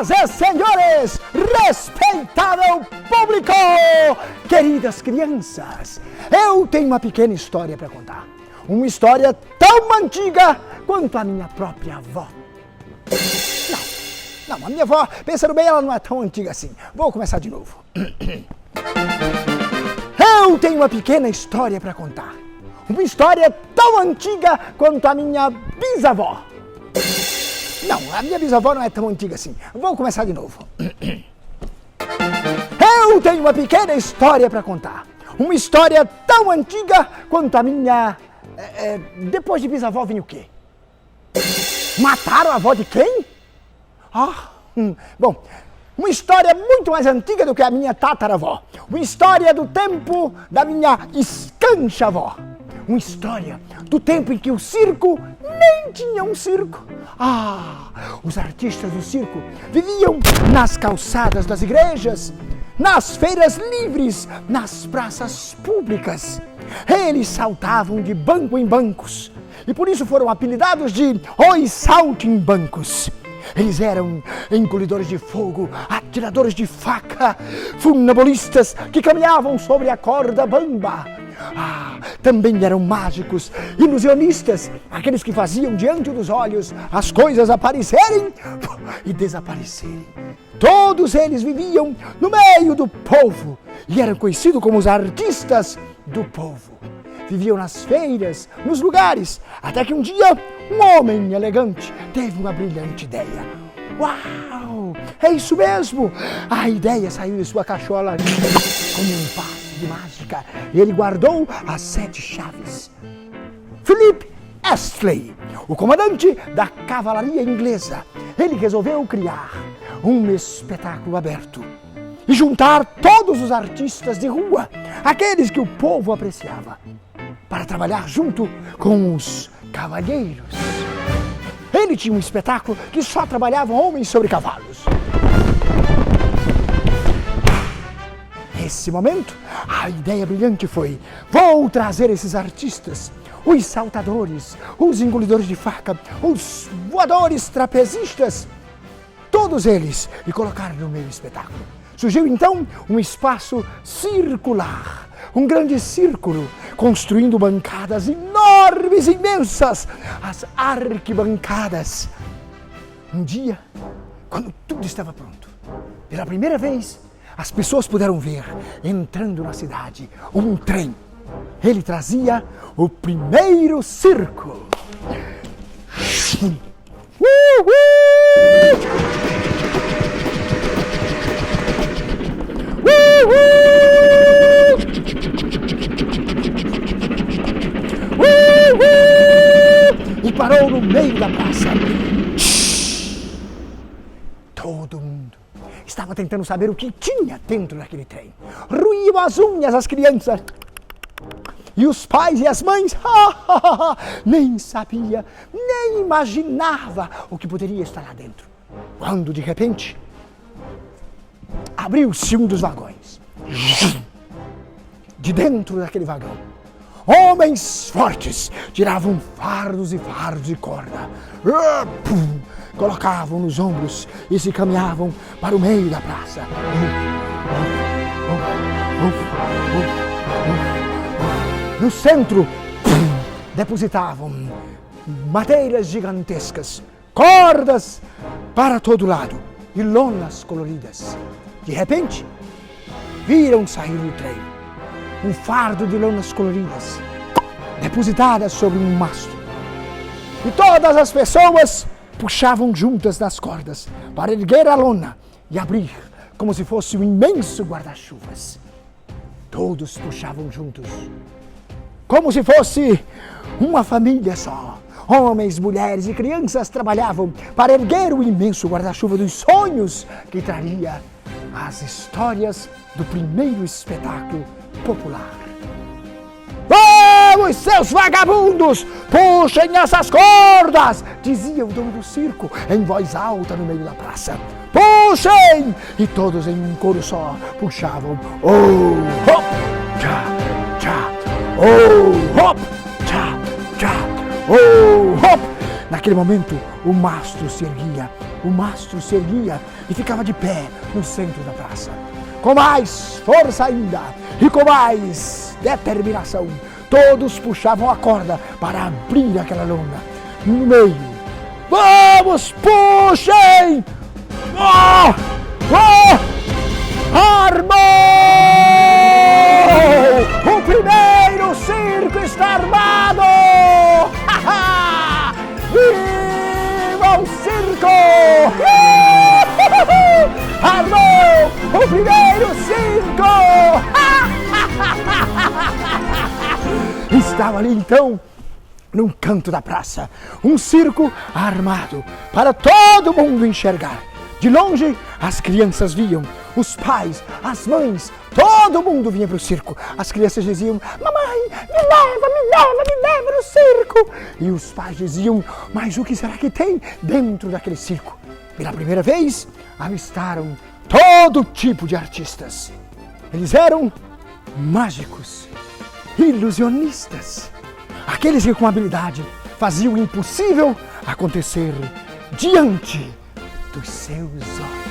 Senhoras e senhores, respeitável público, queridas crianças, eu tenho uma pequena história para contar. Uma história tão antiga quanto a minha própria avó. Não, a minha avó, pensando bem, ela não é tão antiga assim. Vou começar de novo. Eu tenho uma pequena história para contar. Uma história tão antiga quanto a minha bisavó. Não, a minha bisavó não é tão antiga assim. Vou começar de novo. Eu tenho uma pequena história para contar. Uma história tão antiga quanto a minha... depois de bisavó vem o quê? Mataram a avó de quem? Bom, uma história muito mais antiga do que a minha tataravó. Uma história do tempo da minha escancha-avó. Uma história do tempo em que o circo nem tinha um circo. Os artistas do circo viviam nas calçadas das igrejas, nas feiras livres, nas praças públicas. Eles saltavam de banco em bancos e por isso foram apelidados de Os Saltimbancos. Eles eram engolidores de fogo, atiradores de faca, funambulistas que caminhavam sobre a corda bamba. Também eram mágicos, ilusionistas, aqueles que faziam diante dos olhos as coisas aparecerem e desaparecerem. Todos eles viviam no meio do povo e eram conhecidos como os artistas do povo. Viviam nas feiras, nos lugares, até que um dia um homem elegante teve uma brilhante ideia. Uau! É isso mesmo! A ideia saiu de sua cachola como um passe de mágica e ele guardou as 7 chaves. Philip Astley, o comandante da cavalaria inglesa, ele resolveu criar um espetáculo aberto e juntar todos os artistas de rua, aqueles que o povo apreciava, para trabalhar junto com os cavalheiros. Ele tinha um espetáculo que só trabalhavam homens sobre cavalos. Nesse momento, a ideia brilhante foi: vou trazer esses artistas, os saltadores, os engolidores de faca, os voadores trapezistas, todos eles, e colocar no meu espetáculo. Surgiu então um espaço circular, um grande círculo, construindo bancadas enormes, imensas, as arquibancadas. Um dia, quando tudo estava pronto, pela primeira vez, as pessoas puderam ver, entrando na cidade, um trem. Ele trazia o primeiro circo. E parou no meio da praça. Todo mundo estava tentando saber o que tinha dentro daquele trem. Ruíam as unhas as crianças. E os pais e as mães nem sabia, nem imaginava o que poderia estar lá dentro. Quando de repente abriu-se um dos vagões. De dentro daquele vagão, homens fortes tiravam fardos e fardos de corda, colocavam nos ombros e se caminhavam para o meio da praça. No centro, depositavam madeiras gigantescas, cordas para todo lado e lonas coloridas. De repente, viram sair do trem um fardo de lonas coloridas, depositadas sobre um mastro. E todas as pessoas puxavam juntas nas cordas para erguer a lona e abrir como se fosse um imenso guarda-chuvas. Todos puxavam juntos, como se fosse uma família só. Homens, mulheres e crianças trabalhavam para erguer o imenso guarda-chuva dos sonhos que traria as histórias do primeiro espetáculo popular. Vamos, seus vagabundos, puxem essas cordas, dizia o dono do circo em voz alta no meio da praça. Puxem! E todos em um coro só puxavam. Oh, hop, tchá, tchá. Oh, hop, tchá, tchá. Oh, hop. Naquele momento, o mastro se erguia o mastro se erguia e ficava de pé no centro da praça. Com mais força ainda e com mais determinação, todos puxavam a corda para abrir aquela lona. No meio, vamos, puxem! Armou! O primeiro circo está armado! Viva o circo! Armou o primeiro circo! Estava ali então, num canto da praça, um circo armado para todo mundo enxergar. De longe, as crianças viam, os pais, as mães, todo mundo vinha para o circo. As crianças diziam: mamãe, me leva no circo. E os pais diziam: mas o que será que tem dentro daquele circo? Pela primeira vez, avistaram todo tipo de artistas. Eles eram mágicos, ilusionistas, aqueles que com habilidade faziam o impossível acontecer diante dos seus olhos.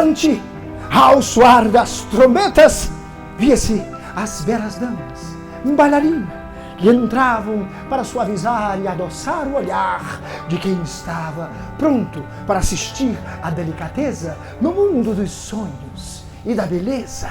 Diante, ao soar das trombetas, via-se as belas damas, bailarinas, que entravam para suavizar e adoçar o olhar de quem estava pronto para assistir à delicadeza no mundo dos sonhos e da beleza.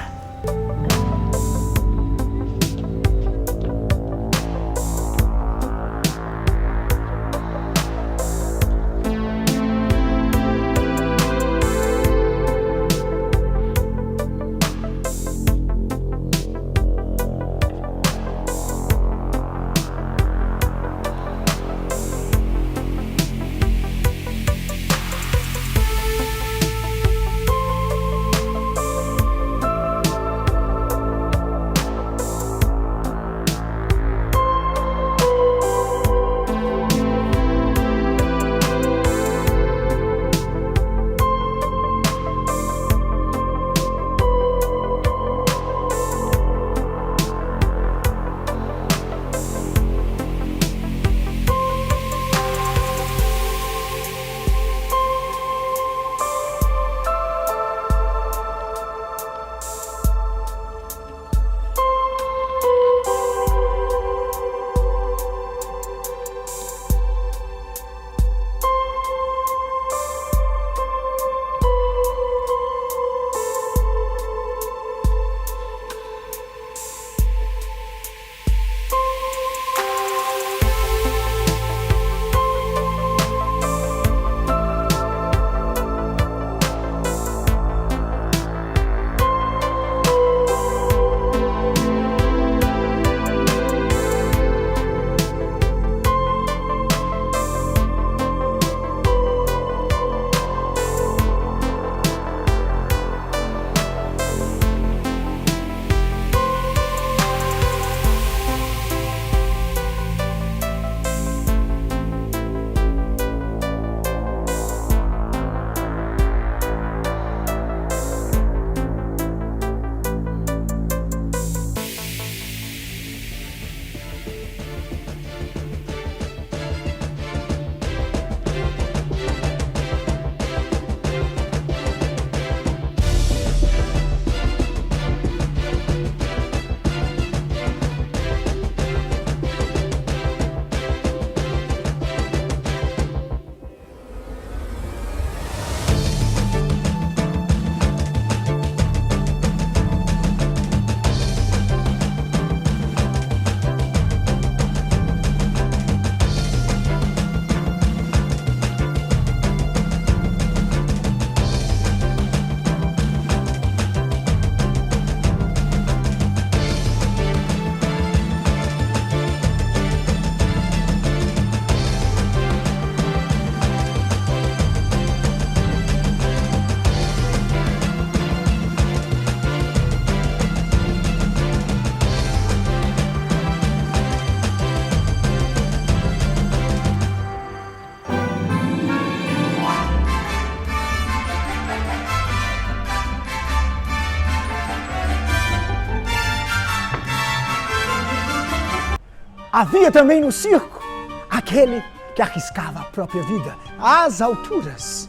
Havia também no circo aquele que arriscava a própria vida às alturas.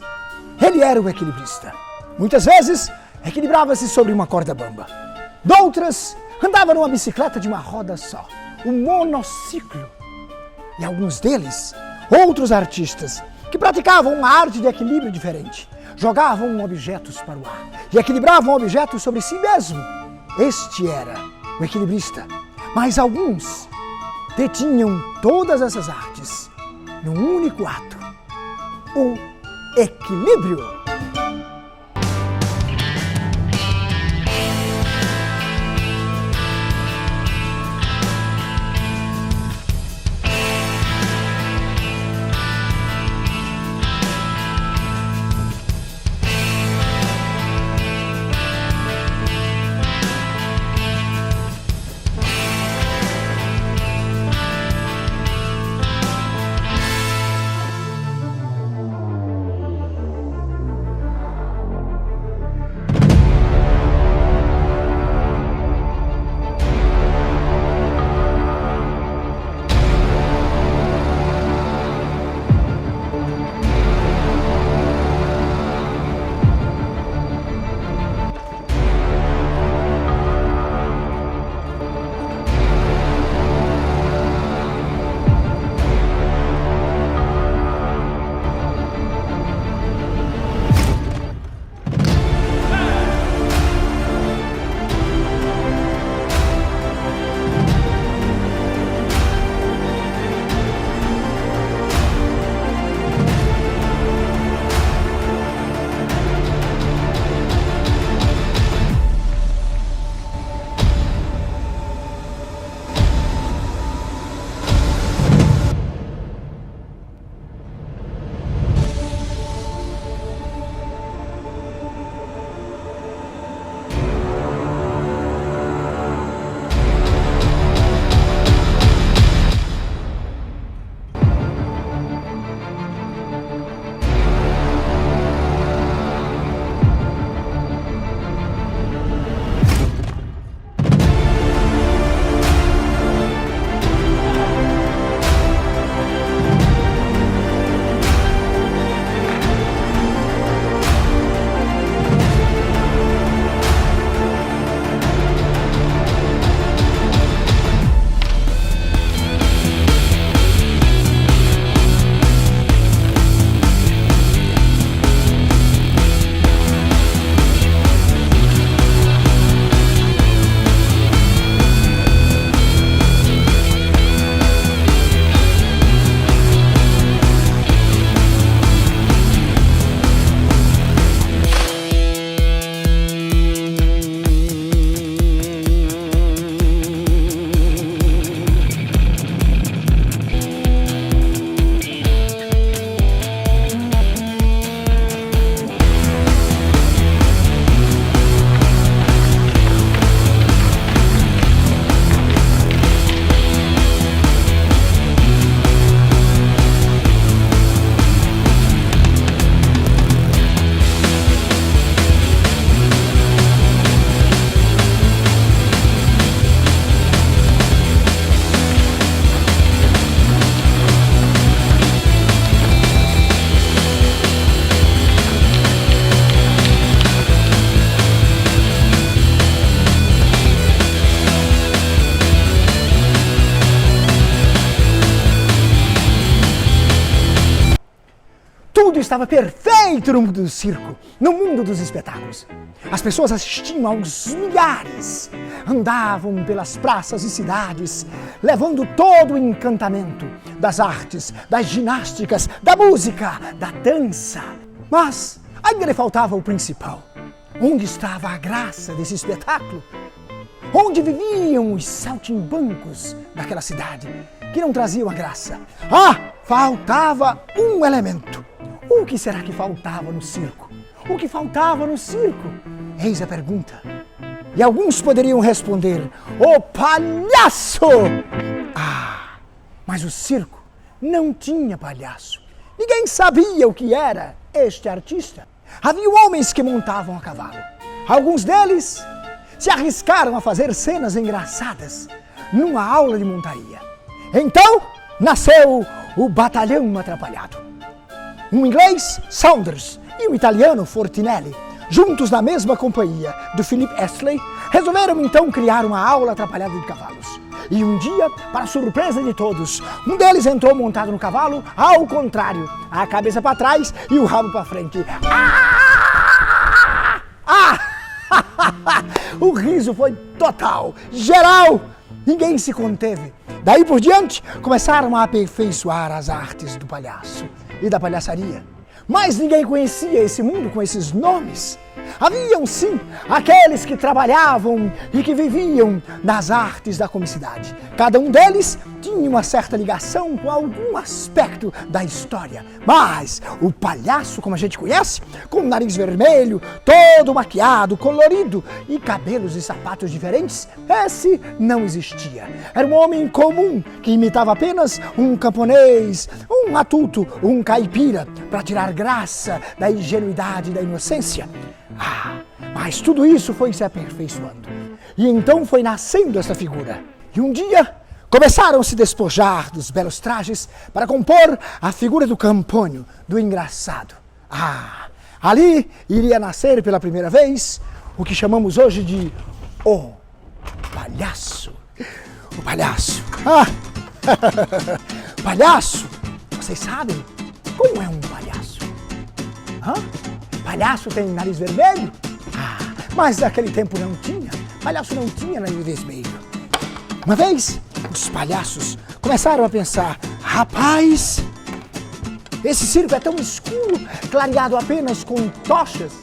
Ele era o equilibrista. Muitas vezes equilibrava-se sobre uma corda bamba. Doutras, andava numa bicicleta de uma roda só, um monociclo. E alguns deles, outros artistas, que praticavam uma arte de equilíbrio diferente, jogavam objetos para o ar e equilibravam objetos sobre si mesmo. Este era o equilibrista. Mas alguns detinham todas essas artes num único ato: o equilíbrio. estava perfeito no mundo do circo, no mundo dos espetáculos. As pessoas assistiam aos milhares, andavam pelas praças e cidades, levando todo o encantamento das artes, das ginásticas, da música, da dança. Mas ainda lhe faltava o principal. Onde estava a graça desse espetáculo? Onde viviam os saltimbancos daquela cidade que não traziam a graça? Faltava um elemento. O que será que faltava no circo? O que faltava no circo? Eis a pergunta. E alguns poderiam responder: o palhaço! Mas o circo não tinha palhaço. Ninguém sabia o que era este artista. Havia homens que montavam a cavalo. Alguns deles se arriscaram a fazer cenas engraçadas numa aula de montaria. Então nasceu o Batalhão Atrapalhado. Um inglês, Saunders, e um italiano, Fortinelli, juntos na mesma companhia do Philip Astley, resolveram então criar uma aula atrapalhada de cavalos. E um dia, para surpresa de todos, um deles entrou montado no cavalo ao contrário, a cabeça para trás e o rabo para frente. O riso foi total, geral, ninguém se conteve. Daí por diante, começaram a aperfeiçoar as artes do palhaço e da palhaçaria. Mas ninguém conhecia esse mundo com esses nomes. Haviam sim aqueles que trabalhavam e que viviam nas artes da comicidade. Cada um deles tinha uma certa ligação com algum aspecto da história. Mas o palhaço, como a gente conhece, com o nariz vermelho, todo maquiado, colorido e cabelos e sapatos diferentes, esse não existia. Era um homem comum que imitava apenas um camponês, um matuto, um caipira, para tirar graça da ingenuidade e da inocência. Mas tudo isso foi se aperfeiçoando. E então foi nascendo essa figura. E um dia começaram a se despojar dos belos trajes para compor a figura do campônio, do engraçado. Ali iria nascer pela primeira vez o que chamamos hoje de o palhaço. O palhaço. Palhaço. Vocês sabem como é um palhaço? Palhaço tem nariz vermelho? Mas naquele tempo não tinha. Palhaço não tinha nariz vermelho. Uma vez, os palhaços começaram a pensar: rapaz, esse circo é tão escuro, clareado apenas com tochas.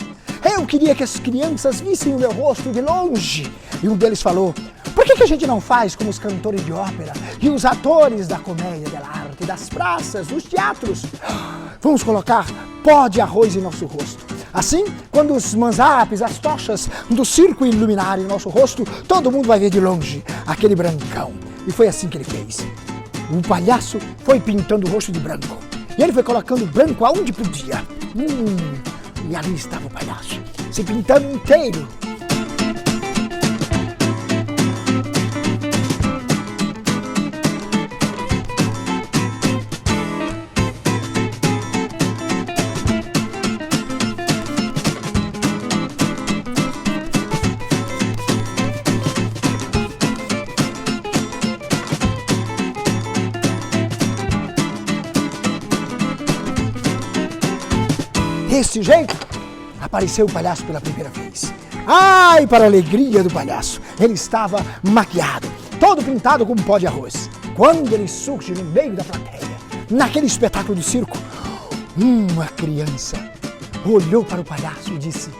Eu queria que as crianças vissem o meu rosto de longe. E um deles falou: por que a gente não faz como os cantores de ópera e os atores da comédia dell'arte, das praças, dos teatros? Vamos colocar pó de arroz em nosso rosto. Assim, quando os manzapes, as tochas do circo iluminarem nosso rosto, todo mundo vai ver de longe aquele brancão. E foi assim que ele fez. O palhaço foi pintando o rosto de branco. E ele foi colocando branco aonde podia. E ali estava o palhaço, se pintando inteiro. Desse jeito, apareceu o palhaço pela primeira vez. E para a alegria do palhaço, ele estava maquiado, todo pintado como pó de arroz. Quando ele surge no meio da plateia, naquele espetáculo do circo, uma criança olhou para o palhaço e disse: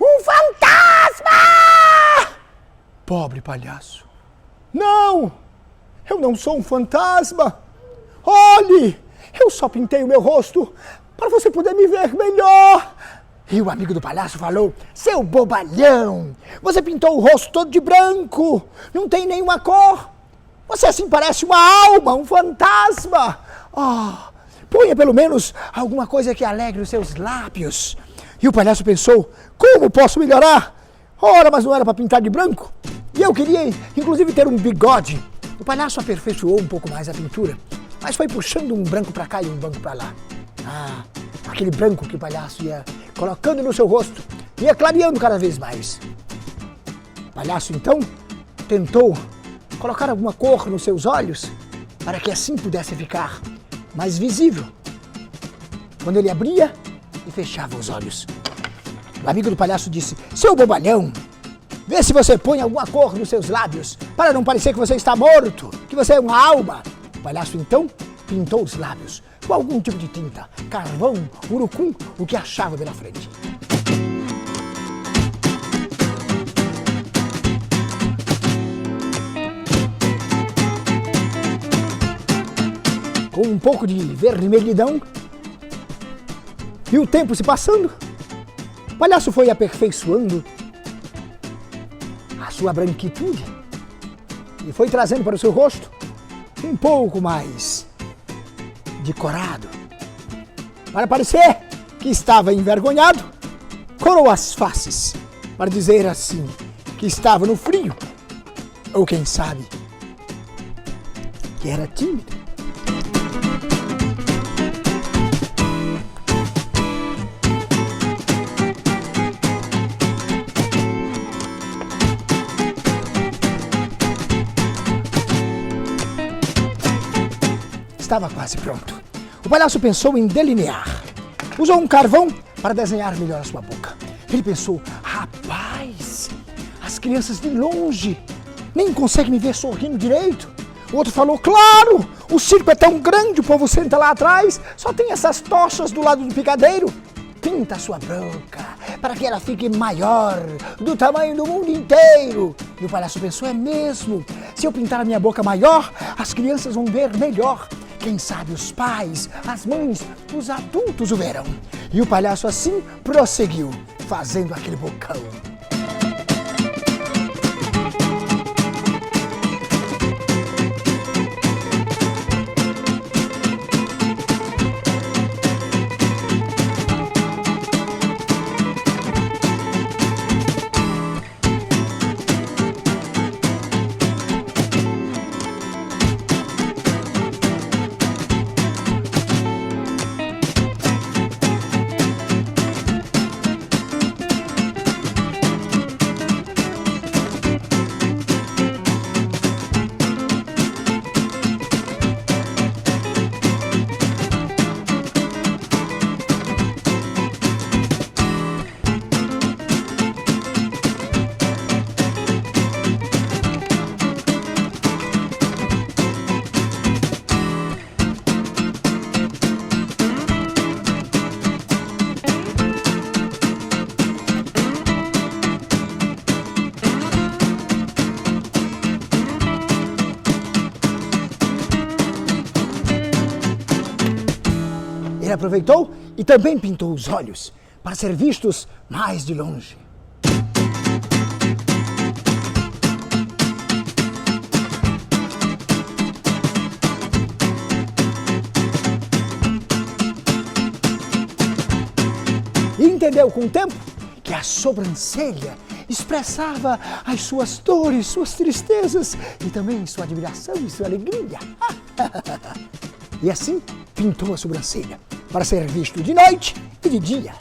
um fantasma! Pobre palhaço. Não, eu não sou um fantasma. Olhe! Eu só pintei o meu rosto para você poder me ver melhor. E o amigo do palhaço falou: seu bobalhão, você pintou o rosto todo de branco, não tem nenhuma cor. Você assim parece uma alma, um fantasma. Ponha pelo menos alguma coisa que alegre os seus lábios. E o palhaço pensou: como posso melhorar? Ora, mas não era para pintar de branco? E eu queria, inclusive, ter um bigode. O palhaço aperfeiçoou um pouco mais a pintura, mas foi puxando um branco para cá e um branco para lá. Aquele branco que o palhaço ia colocando no seu rosto, ia clareando cada vez mais. O palhaço, então, tentou colocar alguma cor nos seus olhos, para que assim pudesse ficar mais visível quando ele abria e fechava os olhos. O amigo do palhaço disse: seu bobalhão, vê se você põe alguma cor nos seus lábios, para não parecer que você está morto, que você é uma alma. O palhaço então pintou os lábios com algum tipo de tinta, carvão, urucum, o que achava pela frente. Com um pouco de vermelhidão e o tempo se passando, o palhaço foi aperfeiçoando a sua branquitude e foi trazendo para o seu rosto um pouco mais de corado. Para parecer que estava envergonhado, corou as faces, para dizer assim que estava no frio, ou quem sabe, que era tímido. Estava quase pronto. O palhaço pensou em delinear. Usou um carvão para desenhar melhor a sua boca. Ele pensou: rapaz, as crianças de longe nem conseguem me ver sorrindo direito. O outro falou: claro, o circo é tão grande, o povo senta lá atrás, só tem essas tochas do lado do picadeiro. Pinta a sua boca para que ela fique maior, do tamanho do mundo inteiro. E o palhaço pensou: é mesmo, se eu pintar a minha boca maior, as crianças vão ver melhor. Quem sabe os pais, as mães, os adultos o verão. E o palhaço assim prosseguiu, fazendo aquele bocão. Ele aproveitou e também pintou os olhos para ser vistos mais de longe. E entendeu com o tempo que a sobrancelha expressava as suas dores, suas tristezas e também sua admiração e sua alegria. E assim pintou a sobrancelha para ser visto de noite e de dia.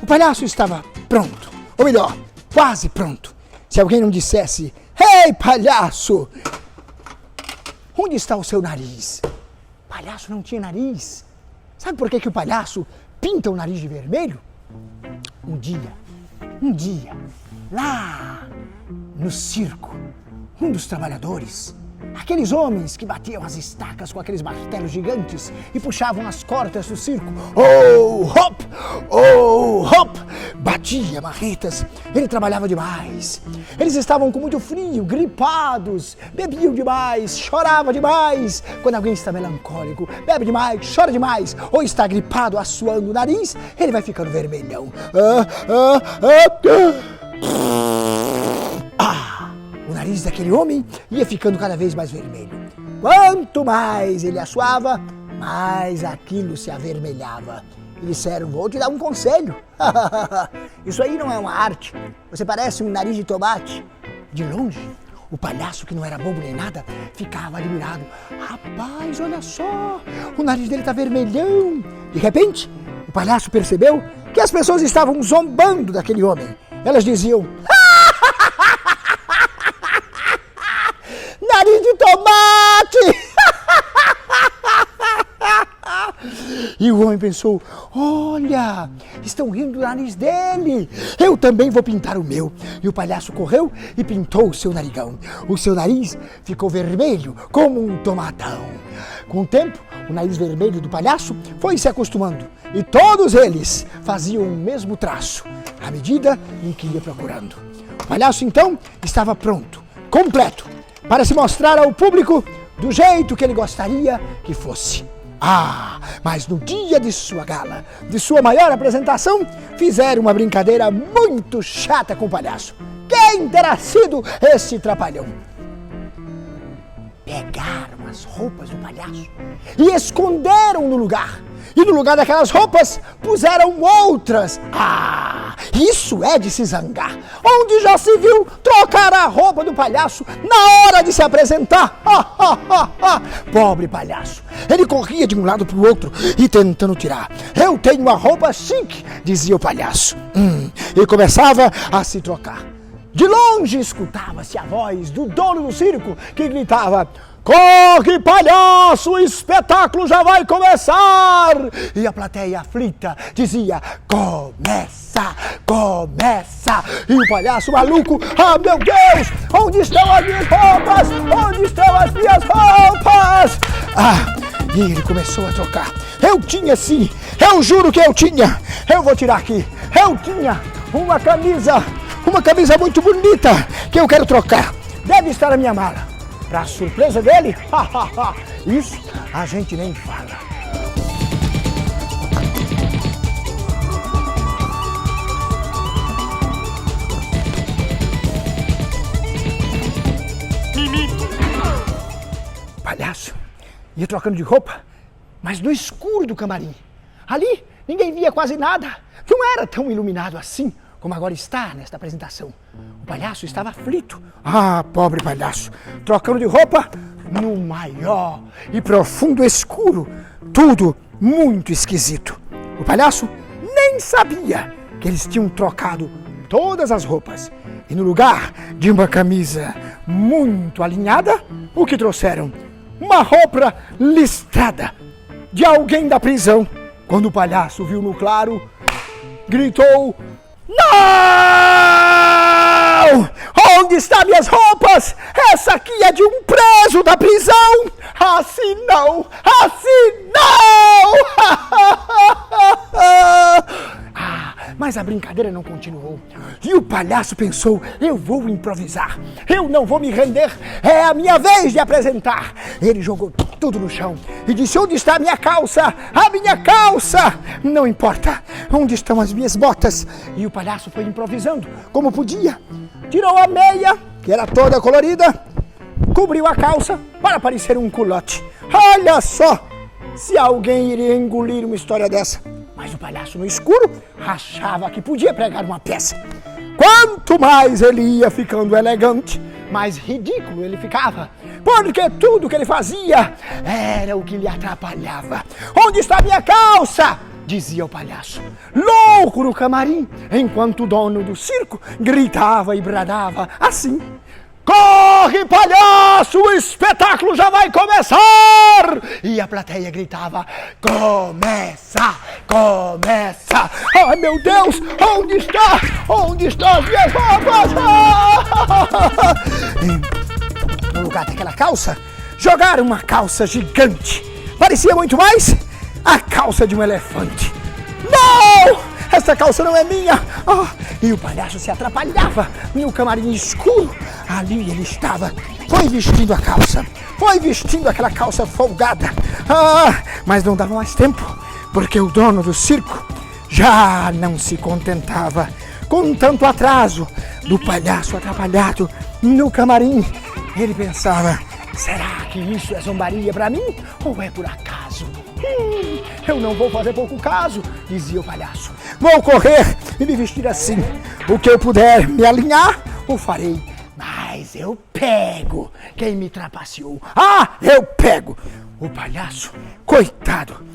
O palhaço estava pronto, ou melhor, quase pronto. Se alguém não dissesse: "Ei, palhaço, onde está o seu nariz?" O palhaço não tinha nariz. Sabe por que o palhaço pinta o nariz de vermelho? Um dia, lá no circo, um dos trabalhadores, aqueles homens que batiam as estacas com aqueles martelos gigantes e puxavam as cordas do circo, oh, hop, batia marretas. Ele trabalhava demais. Eles estavam com muito frio, gripados, bebiam demais, choravam demais. Quando alguém está melancólico, bebe demais, chora demais, ou está gripado, assoando o nariz, ele vai ficando vermelhão. O nariz daquele homem ia ficando cada vez mais vermelho. Quanto mais ele assoava, mais aquilo se avermelhava. E disseram, vou te dar um conselho. Isso aí não é uma arte. Você parece um nariz de tomate. De longe, o palhaço, que não era bobo nem nada, ficava admirado. Rapaz, olha só, o nariz dele tá vermelhão. De repente, o palhaço percebeu que as pessoas estavam zombando daquele homem. Elas diziam, nariz de tomate! E o homem pensou, olha, estão rindo do nariz dele, eu também vou pintar o meu. E o palhaço correu e pintou o seu narigão. O seu nariz ficou vermelho como um tomatão. Com o tempo, o nariz vermelho do palhaço foi se acostumando e todos eles faziam o mesmo traço, à medida em que ia procurando. O palhaço então estava pronto, completo, para se mostrar ao público do jeito que ele gostaria que fosse. Ah, mas no dia de sua gala, de sua maior apresentação, fizeram uma brincadeira muito chata com o palhaço. Quem terá sido esse trapalhão? Pegaram as roupas do palhaço e esconderam no lugar. E no lugar daquelas roupas, puseram outras. Ah, isso é de se zangar. Onde já se viu trocar a roupa do palhaço na hora de se apresentar? Pobre palhaço. Ele corria de um lado para o outro e tentando tirar. Eu tenho uma roupa chique, dizia o palhaço. E começava a se trocar. De longe escutava-se a voz do dono do circo que gritava: corre, palhaço, o espetáculo já vai começar! E a plateia aflita dizia: começa, começa! E o palhaço maluco: ah, meu Deus, onde estão as minhas roupas? Onde estão as minhas roupas? Ah, e ele começou a trocar. Eu tinha sim, eu juro que eu tinha. Eu vou tirar aqui. Eu tinha uma camisa muito bonita que eu quero trocar. Deve estar na minha mala. Para surpresa dele, isso a gente nem fala. O palhaço ia trocando de roupa, mas no escuro do camarim. Ali ninguém via quase nada. Não era tão iluminado assim como agora está nesta apresentação. O palhaço estava aflito. Ah, pobre palhaço, trocando de roupa no maior e profundo escuro. Tudo muito esquisito. O palhaço nem sabia que eles tinham trocado todas as roupas. E no lugar de uma camisa muito alinhada, o que trouxeram? Uma roupa listrada de alguém da prisão. Quando o palhaço viu no claro, gritou: não! Onde estão minhas roupas? Essa aqui é de um preso da prisão! Assim não! Assim não! Mas a brincadeira não continuou. E o palhaço pensou: eu vou improvisar. Eu não vou me render. É a minha vez de apresentar. Ele jogou tudo no chão e disse: onde está a minha calça? A minha calça! Não importa. Onde estão as minhas botas? E o palhaço foi improvisando como podia. Tirou a meia, que era toda colorida, cobriu a calça para parecer um culote. Olha só se alguém iria engolir uma história dessa. Mas o palhaço no escuro achava que podia pregar uma peça. Quanto mais ele ia ficando elegante, mais ridículo ele ficava. Porque tudo que ele fazia era o que lhe atrapalhava. Onde está minha calça? Dizia o palhaço, louco no camarim, enquanto o dono do circo gritava e bradava assim: corre, palhaço, o espetáculo já vai começar! E a plateia gritava: começa, começa! Ai, meu Deus, onde está? Onde estão as minhas roupas? No lugar daquela calça, jogaram uma calça gigante. Parecia muito mais a calça de um elefante. Não! Essa calça não é minha! E o palhaço se atrapalhava no camarim escuro. Ali ele estava. Foi vestindo a calça. Foi vestindo aquela calça folgada. Mas não dava mais tempo, porque o dono do circo já não se contentava com tanto atraso do palhaço atrapalhado no camarim. Ele pensava, será que isso é zombaria pra mim ou é por acaso? Eu não vou fazer pouco caso, dizia o palhaço. Vou correr e me vestir assim. O que eu puder me alinhar, o farei. Mas eu pego quem me trapaceou. Eu pego! O palhaço, coitado,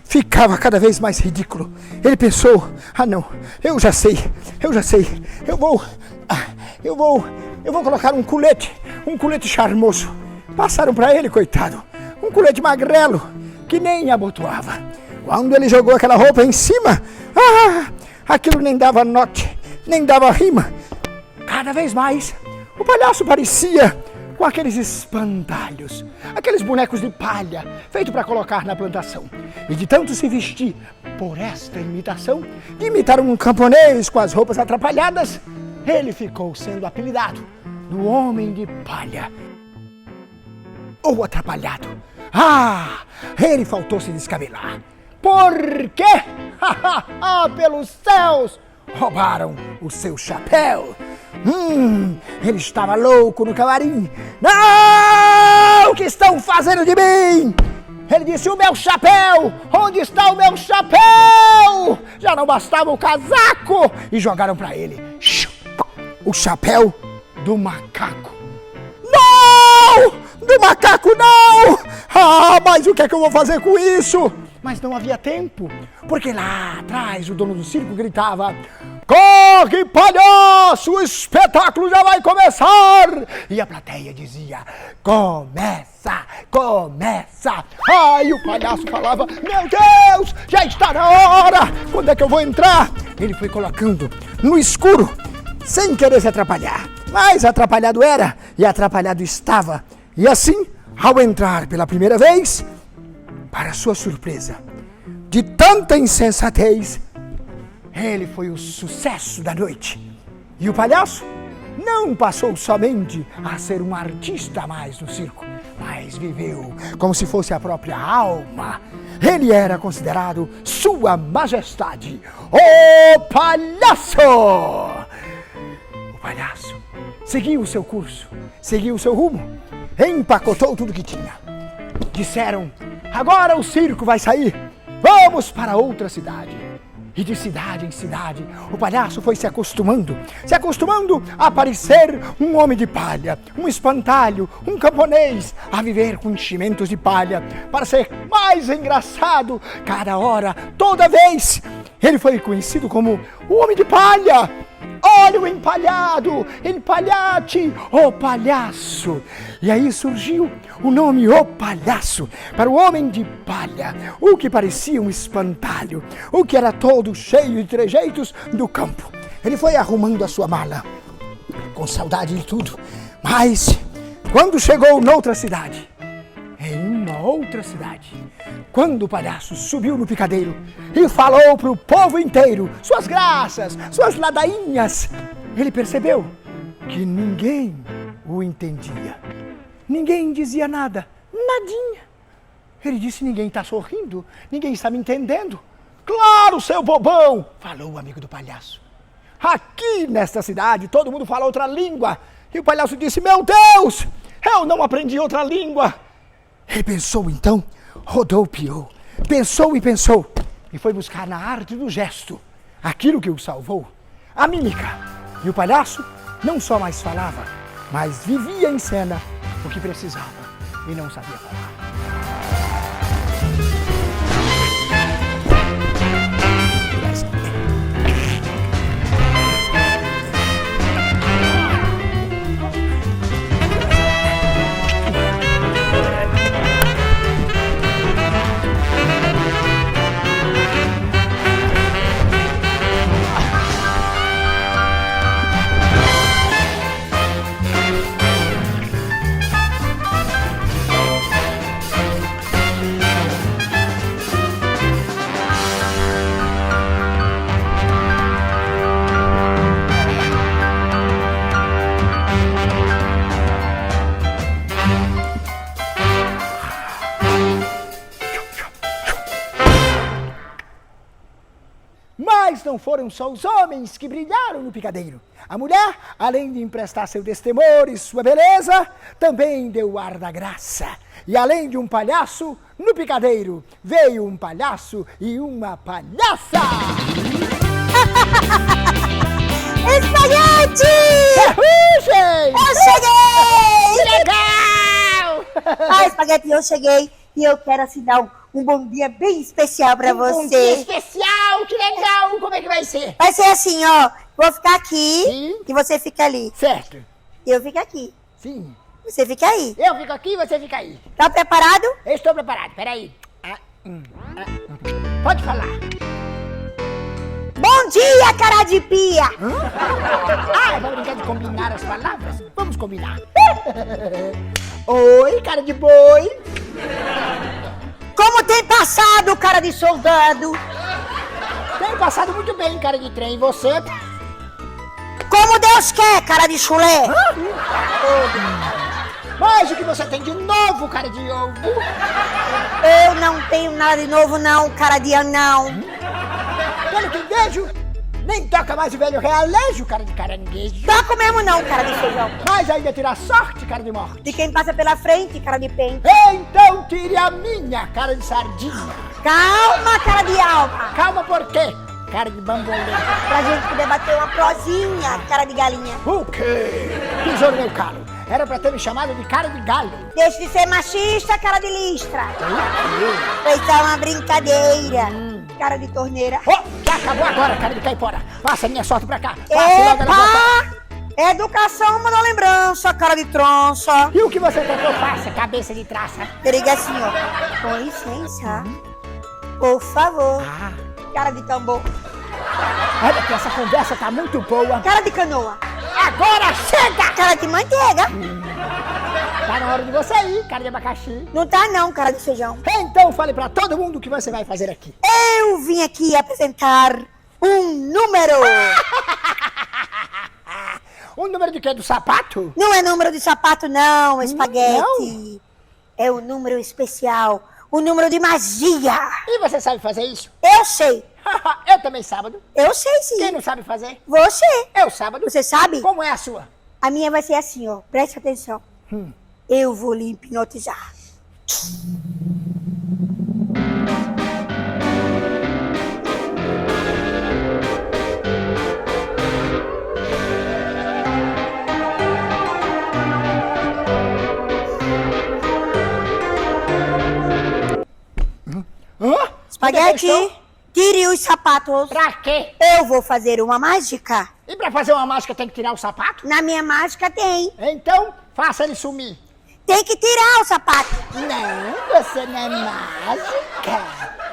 ficava cada vez mais ridículo. Ele pensou, não, eu já sei. Eu vou colocar um colete charmoso. Passaram para ele, coitado, um colete magrelo, que nem abotoava. Quando ele jogou aquela roupa em cima, aquilo nem dava note, nem dava rima. Cada vez mais, o palhaço parecia com aqueles espantalhos, aqueles bonecos de palha, feito para colocar na plantação. E de tanto se vestir por esta imitação, de imitar um camponês com as roupas atrapalhadas, ele ficou sendo apelidado do Homem de Palha. Ou atrapalhado. Ele faltou se descabelar. Por quê? Pelos céus! Roubaram o seu chapéu. Ele estava louco no camarim. Não! O que estão fazendo de mim? Ele disse, o meu chapéu! Onde está o meu chapéu? Já não bastava o casaco! E jogaram para ele o chapéu do macaco. Não! Do macaco não! Mas o que é que eu vou fazer com isso? Mas não havia tempo, porque lá atrás o dono do circo gritava, corre, palhaço, o espetáculo já vai começar! E a plateia dizia, começa! E o palhaço falava, meu Deus, já está na hora! Quando é que eu vou entrar? Ele foi colocando no escuro, sem querer se atrapalhar. Mas atrapalhado era e atrapalhado estava. E assim, ao entrar pela primeira vez, para sua surpresa, de tanta insensatez, ele foi o sucesso da noite. E o palhaço não passou somente a ser um artista a mais no circo, mas viveu como se fosse a própria alma. Ele era considerado Sua Majestade, o Palhaço! O palhaço seguiu o seu curso, seguiu o seu rumo, empacotou tudo que tinha. Disseram, agora o circo vai sair, vamos para outra cidade. E de cidade em cidade, o palhaço foi se acostumando a parecer um homem de palha, um espantalho, um camponês, a viver com enchimentos de palha, para ser mais engraçado cada hora, toda vez. Ele foi conhecido como o Homem de Palha. Olha o empalhado, empalhate, o palhaço. E aí surgiu o nome O Palhaço para o Homem de Palha, o que parecia um espantalho, o que era todo cheio de trejeitos do campo. Ele foi arrumando a sua mala, com saudade de tudo, mas quando chegou noutra cidade, em uma outra cidade, quando o palhaço subiu no picadeiro e falou para o povo inteiro suas graças, suas ladainhas, ele percebeu que ninguém o entendia. Ninguém dizia nada, nadinha. Ele disse, ninguém está sorrindo, ninguém está me entendendo. Claro, seu bobão, falou o amigo do palhaço. Aqui nesta cidade todo mundo fala outra língua. E o palhaço disse, meu Deus, eu não aprendi outra língua. Ele pensou então, rodopiou, pensou e foi buscar na arte do gesto aquilo que o salvou, a mímica. E o palhaço não só mais falava, mas vivia em cena o que precisava e não sabia falar. não foram só os homens que brilharam no picadeiro. A mulher, além de emprestar seu destemor e sua beleza, também deu o ar da graça. E além de um palhaço, no picadeiro veio um palhaço e uma palhaça. Espaguete! Ferrugem! Eu cheguei! Que legal! Ah, Espaguete, eu cheguei e eu quero assim dar um bom dia bem especial pra Um dia você. especial, que legal! Como é que vai ser? Vai ser assim, ó. Vou ficar aqui Sim. e você fica ali. Certo. Eu fico aqui. Sim. Você fica aí. Eu fico aqui, você fica aí. Tá preparado? Eu estou preparado, peraí. Pode falar. Bom dia, cara de pia! Ah, vamos brincar de combinar as palavras? Vamos combinar. Oi, cara de boi. Como tem passado, cara de soldado? Tenho passado muito bem, cara de trem. E você? Como Deus quer, cara de chulé? Mas o que você tem de novo, cara de ovo? Eu não tenho nada de novo não, cara de anão. Pelo que vejo, nem toca mais o velho realejo, cara de caranguejo. Toco mesmo não, cara de feijão. Mas ainda tira sorte, cara de morte. De quem passa pela frente, cara de pente. Então tire a minha, cara de sardinha. Calma, cara de alma. Calma, por quê? Cara de bambolê. Pra gente poder bater uma prosinha, cara de galinha. O quê? Pisou no meu calo. Era pra ter me chamado de cara de galho. Deixe de ser machista, cara de listra. Foi só uma brincadeira. Cara de torneira. Oh, já acabou agora, cara de caipora. Passa a minha sorte pra cá. Passe logo na boca. Epa! Educação, manda lembrança, cara de tronça. E o que você quer que eu faça, cabeça de traça? Periga assim, ó. Com licença. Por favor. Cara de tambor. Olha que essa conversa tá muito boa. Cara de canoa. Agora chega! Cara de manteiga. Tá na hora de você ir, cara de abacaxi. Não tá não, cara de feijão. Então fale pra todo mundo o que você vai fazer aqui. Eu vim aqui apresentar um número. O número de quê? Do sapato? Não é número de sapato não, espaguete. não? É o número especial. O número de magia. E você sabe fazer isso? Eu sei. Eu também sábado. Eu sei sim. Quem não sabe fazer? Você. Eu sábado. Você sabe? Como é a sua? A minha vai ser assim, ó. Preste atenção. Eu vou lhe hipnotizar. Hã? Espaguete, tire os sapatos. Pra quê? Eu vou fazer uma mágica. E pra fazer uma mágica tem que tirar o sapato? Na minha mágica tem. Então, faça ele sumir. Tem que tirar o sapato. Não, você não é mágica.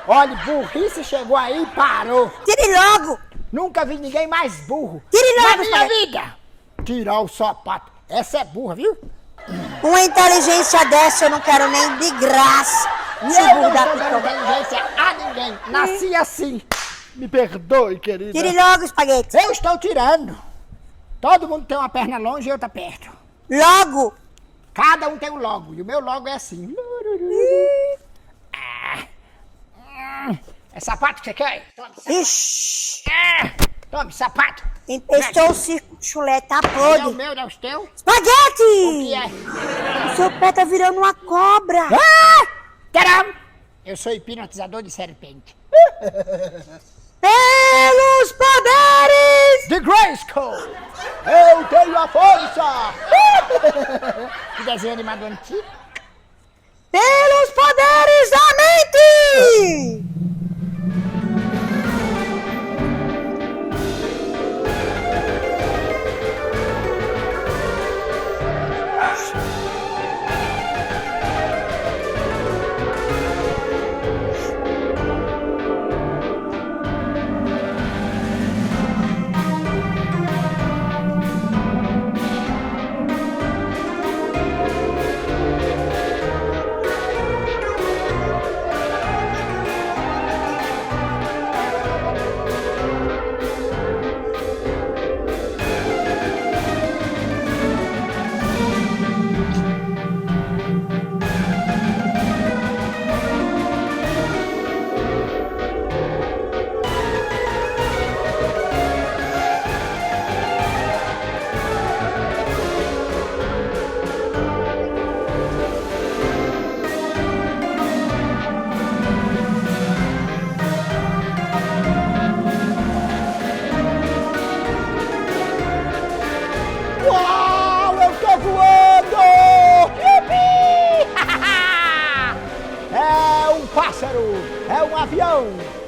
Olha, burrice chegou aí e parou. Tire logo. Nunca vi ninguém mais burro. Tire na logo, minha espaguete. vida. Tirar o sapato. Essa é burra, viu? Uma inteligência dessa eu não quero nem de graça. E eu Seguro não da tô dando pica. inteligência a ninguém. Nasci assim. Me perdoe, querida. Tire logo, espaguete. Eu estou tirando. Todo mundo tem uma perna longe e outra perto. Logo. Cada um tem um logo. E o meu logo é assim. É sapato que você quer? Tome sapato. Ixi. Tome sapato. Empestou o circo de chulé, tá É o podre. meu, não é o teu? Espaguete! O que é? O seu pé tá virando uma cobra. Tcharam! Eu sou hipnotizador de serpente. Pelos poderes! The Grayskull! Eu tenho a força! Que desenho animado antigo. Pelos poderes da mente!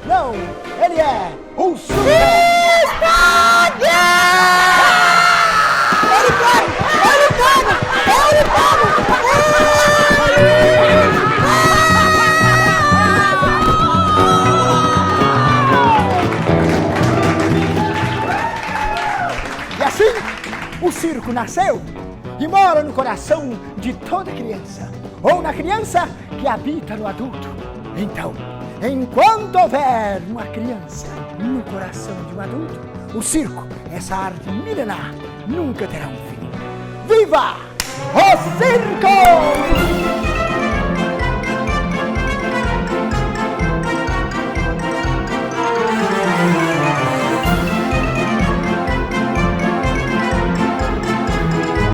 Não, ele é o Super. E assim, o circo nasceu e mora no coração de toda criança, ou na criança que habita no adulto. Então, enquanto houver uma criança no coração de um adulto, o circo, essa arte milenar, nunca terá um fim. Viva o circo!